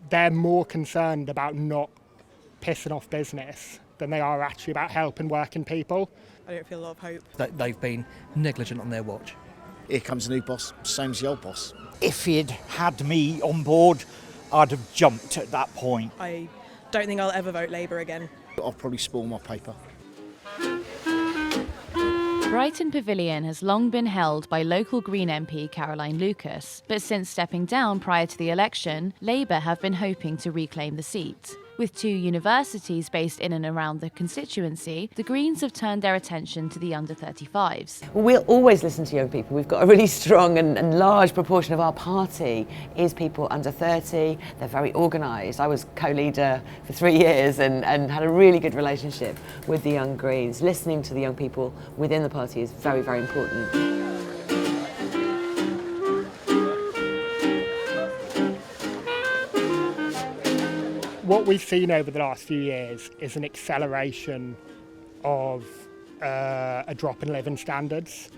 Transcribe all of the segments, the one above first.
they're more concerned about not pissing off business than they are actually about helping working people. I don't feel a lot of hope. They've been negligent on their watch. Here comes a new boss, same as the old boss. If he'd had me on board, I'd have jumped at that point. I don't think I'll ever vote Labour again. I'll probably spoil my paper. Brighton Pavilion has long been held by local Green MP Caroline Lucas, but since stepping down prior to the election, Labour have been hoping to reclaim the seat. With 2 universities based in and around the constituency, the Greens have turned their attention to the under-35s. Well, we'll always listen to young people. We've got a really strong and large proportion of our party is people under 30. They're very organised. I was co-leader for 3 years and had a really good relationship with the young Greens. Listening to the young people within the party is very, very important. What we've seen over the last few years is an acceleration of a drop in living standards.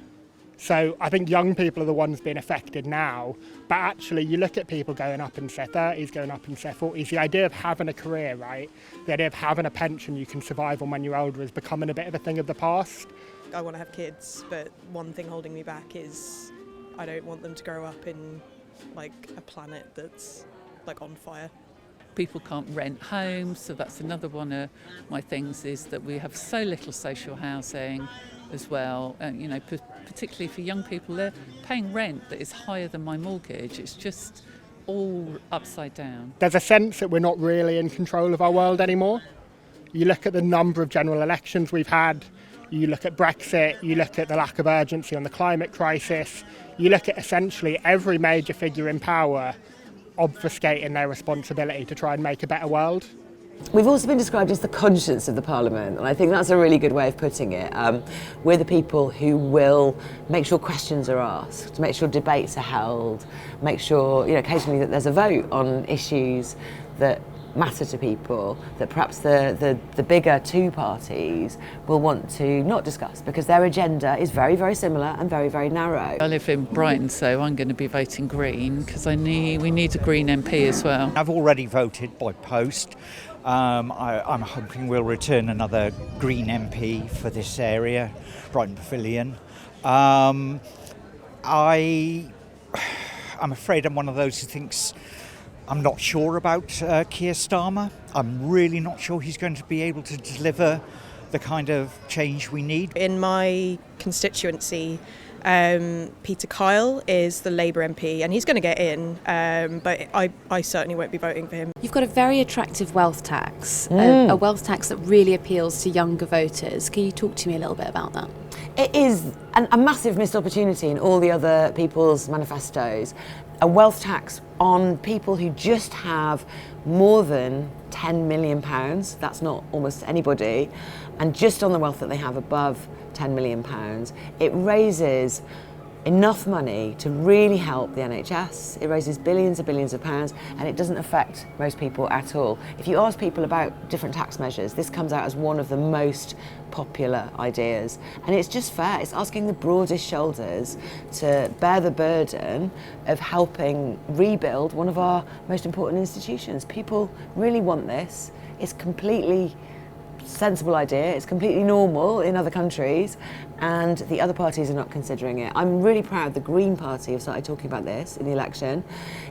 So I think young people are the ones being affected now, but actually you look at people going up into their 30s, going up into their 40s, the idea of having a career, right, the idea of having a pension you can survive on when you're older is becoming a bit of a thing of the past. I want to have kids, but one thing holding me back is I don't want them to grow up in like a planet that's like on fire. People can't rent homes, so that's another one of my things, is that we have so little social housing as well. And, you know, particularly for young people, they're paying rent that is higher than my mortgage. It's just all upside down. There's a sense that we're not really in control of our world anymore. You look at the number of general elections we've had, you look at Brexit, you look at the lack of urgency on the climate crisis, you look at essentially every major figure in power obfuscating their responsibility to try and make a better world. We've also been described as the conscience of the Parliament, and I think that's a really good way of putting it. We're the people who will make sure questions are asked, make sure debates are held, make sure, you know, occasionally that there's a vote on issues that matter to people that perhaps the bigger 2 parties will want to not discuss because their agenda is very, very similar and very, very narrow. I live in Brighton, so I'm going to be voting Green because we need a Green MP as well. I've already voted by post. I'm hoping we'll return another Green MP for this area, Brighton Pavilion. I'm afraid I'm one of those who thinks I'm not sure about Keir Starmer. I'm really not sure he's going to be able to deliver the kind of change we need. In my constituency, Peter Kyle is the Labour MP and he's going to get in, but I certainly won't be voting for him. You've got a very attractive wealth tax, a wealth tax that really appeals to younger voters. Can you talk to me a little bit about that? It is a massive missed opportunity in all the other people's manifestos. A wealth tax on people who just have more than £10 million, that's not almost anybody, and just on the wealth that they have above £10 million, it raises enough money to really help the NHS. It raises billions and billions of pounds, and it doesn't affect most people at all. If you ask people about different tax measures, this comes out as one of the most popular ideas, and it's just fair. It's asking the broadest shoulders to bear the burden of helping rebuild one of our most important institutions. People really want this. It's completely sensible idea, it's completely normal in other countries, and the other parties are not considering it. I'm really proud the Green Party have started talking about this in the election.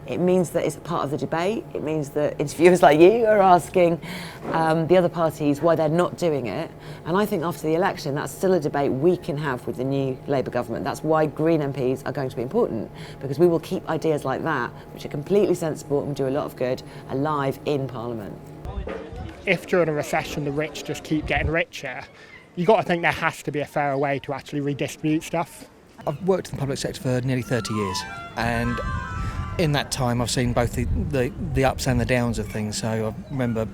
It means that it's part of the debate. It means that interviewers like you are asking the other parties why they're not doing it, and I think after the election that's still a debate we can have with the new Labour government. That's why Green MPs are going to be important, because we will keep ideas like that, which are completely sensible and do a lot of good, alive in Parliament. If during a recession the rich just keep getting richer, you've got to think there has to be a fairer way to actually redistribute stuff. I've worked in the public sector for nearly 30 years, and in that time I've seen both the ups and the downs of things. So I remember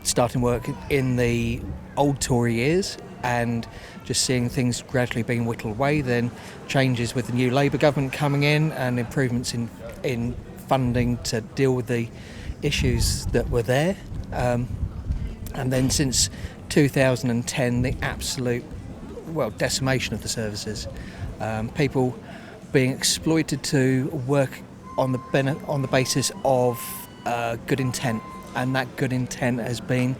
starting work in the old Tory years and just seeing things gradually being whittled away, then changes with the new Labour government coming in and improvements in funding to deal with the issues that were there. And then since 2010, the absolute, decimation of the services. People being exploited to work on the basis of good intent, and that good intent has been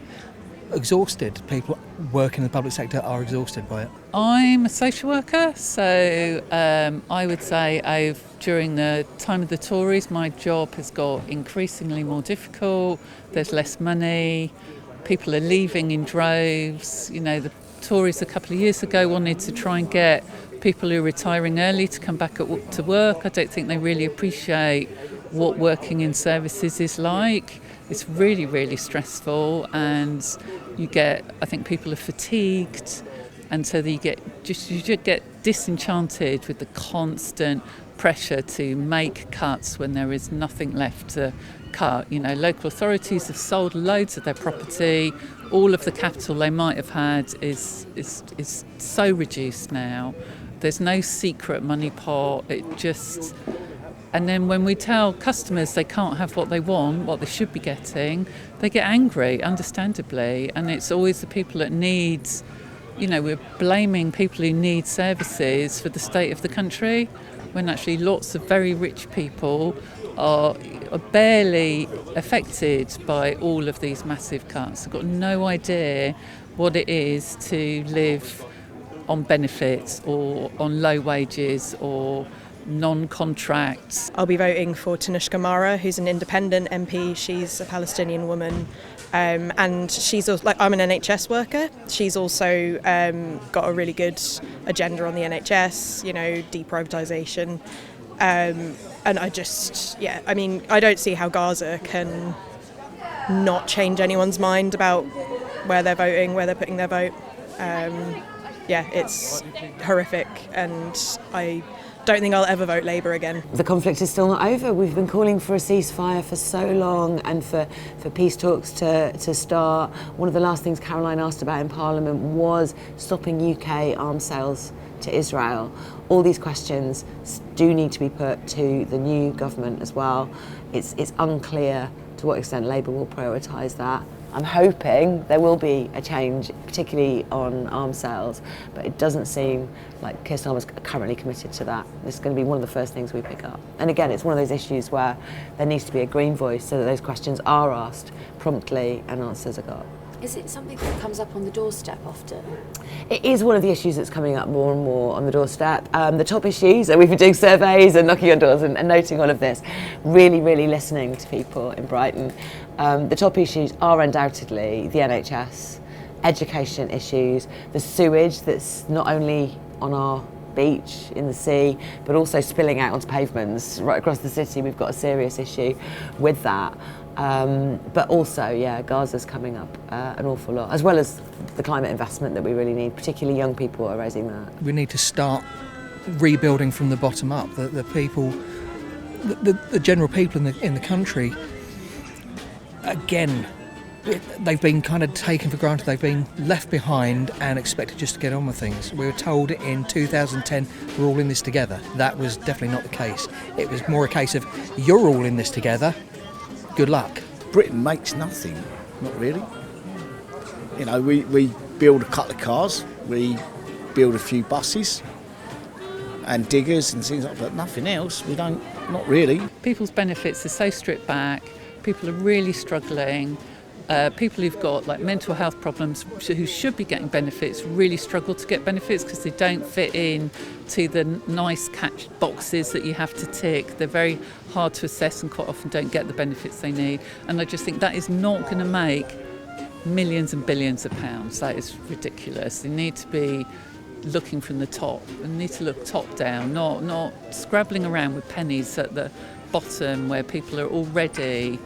exhausted. People working in the public sector are exhausted by it. I'm a social worker, so I would say during the time of the Tories, my job has got increasingly more difficult. There's less money, people are leaving in droves. You know, the Tories a couple of years ago wanted to try and get people who are retiring early to come back to work. I don't think they really appreciate what working in services is like. It's really, really stressful, and I think people are fatigued, and so you just get disenchanted with the constant pressure to make cuts when there is nothing left to cut. You know, local authorities have sold loads of their property. All of the capital they might have had is so reduced now. There's no secret money pot. And then when we tell customers they can't have what they want, what they should be getting, they get angry, understandably. And it's always the people that need, we're blaming people who need services for the state of the country, when actually lots of very rich people are barely affected by all of these massive cuts. They've got no idea what it is to live on benefits or on low wages or non-contracts. I'll be voting for Tanushka Mara, who's an independent MP. She's a Palestinian woman, and she's also, I'm an NHS worker. She's also got a really good agenda on the NHS, deprivatisation, and I don't see how Gaza can not change anyone's mind about where they're voting, where they're putting their vote. It's horrific, and I don't think I'll ever vote Labour again. The conflict is still not over. We've been calling for a ceasefire for so long, and for peace talks to start. One of the last things Caroline asked about in Parliament was stopping UK arms sales to Israel. All these questions do need to be put to the new government as well. It's unclear to what extent Labour will prioritise that. I'm hoping there will be a change, particularly on arms sales, but it doesn't seem like Keir Starmer's currently committed to that. This is going to be one of the first things we pick up. And again, it's one of those issues where there needs to be a green voice so that those questions are asked promptly and answers are got. Is it something that comes up on the doorstep often? It is one of the issues that's coming up more and more on the doorstep. The top issues, and we've been doing surveys and knocking on doors and noting all of this, really, really listening to people in Brighton. The top issues are undoubtedly the NHS, education issues, the sewage that's not only on our beach, in the sea, but also spilling out onto pavements right across the city. We've got a serious issue with that. But also, Gaza's coming up an awful lot, as well as the climate investment that we really need, particularly young people are raising that. We need to start rebuilding from the bottom up. The people, the general people in the country, again, they've been kind of taken for granted. They've been left behind and expected just to get on with things. We were told in 2010 we're all in this together. That was definitely not the case. It was more a case of you're all in this together. Good luck. Britain makes nothing, not really. We build a couple of cars, we build a few buses and diggers and things like that, but nothing else. We don't, not really. People's benefits are so stripped back, people are really struggling. People who've got mental health problems who should be getting benefits really struggle to get benefits because they don't fit in to the nice catch boxes that you have to tick. They're very hard to assess and quite often don't get the benefits they need. And I just think that is not going to make millions and billions of pounds. That is ridiculous. They need to be looking from the top and need to look top down, not scrabbling around with pennies at the bottom where people are already,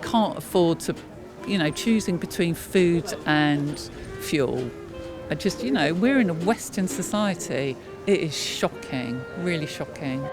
can't afford to, choosing between food and fuel. We're in a Western society. It is shocking, really shocking.